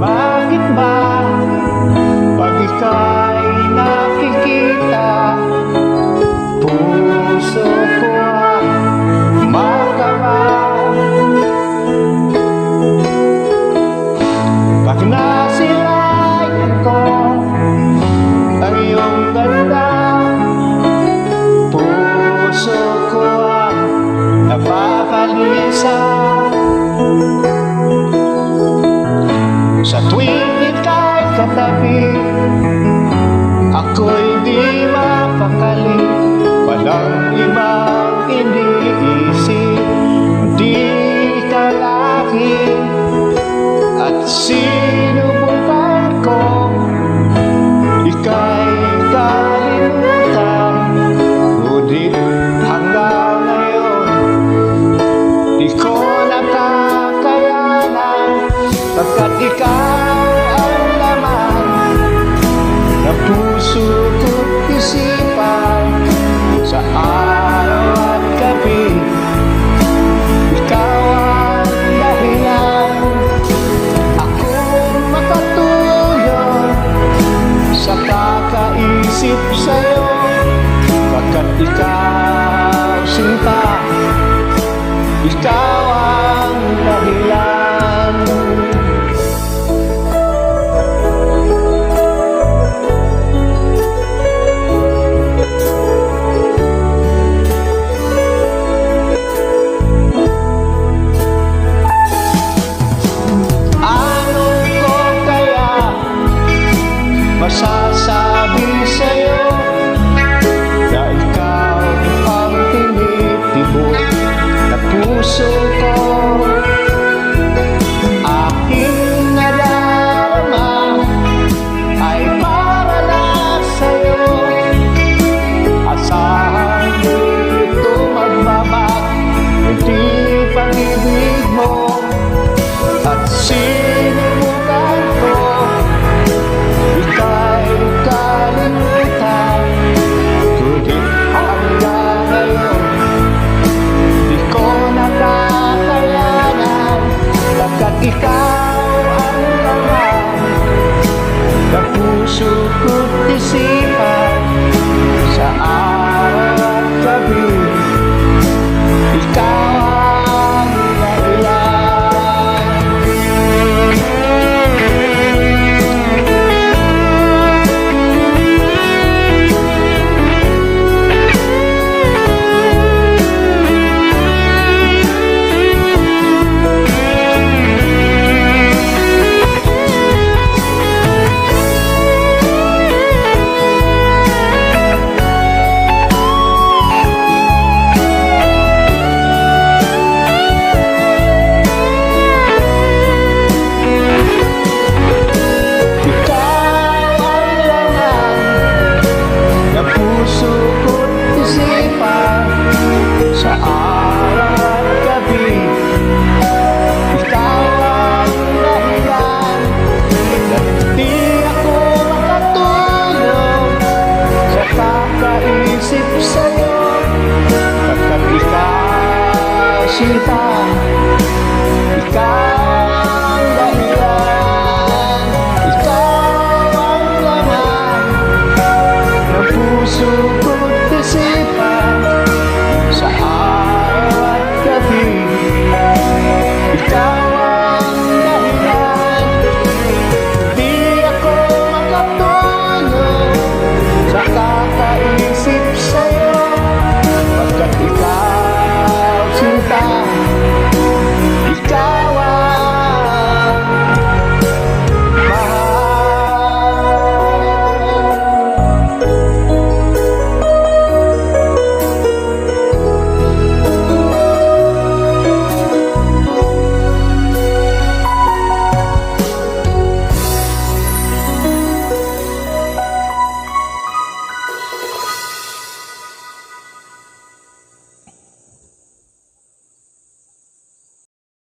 Bakit ba pag ika'y nakikita, puso ko ang makaba? Pag nasilayan ko ang iyong ganda, puso ko ang napapalisa. Sa tuwing ika'y katabi, ako'y di mapakali. Walang ibang iniisip, di ka laki. At sinubukan ko, ika'y kalimutan. Ngunit hanggang ngayon, di ko nakakayanan. Pagkat ikaw ang laman ng puso ko't isipan, sa araw at gabi, ikaw ang dahilan. Akong makatulog sa kakaisip sa'yo, pagkat ikaw sinta, ikaw ang dahilan.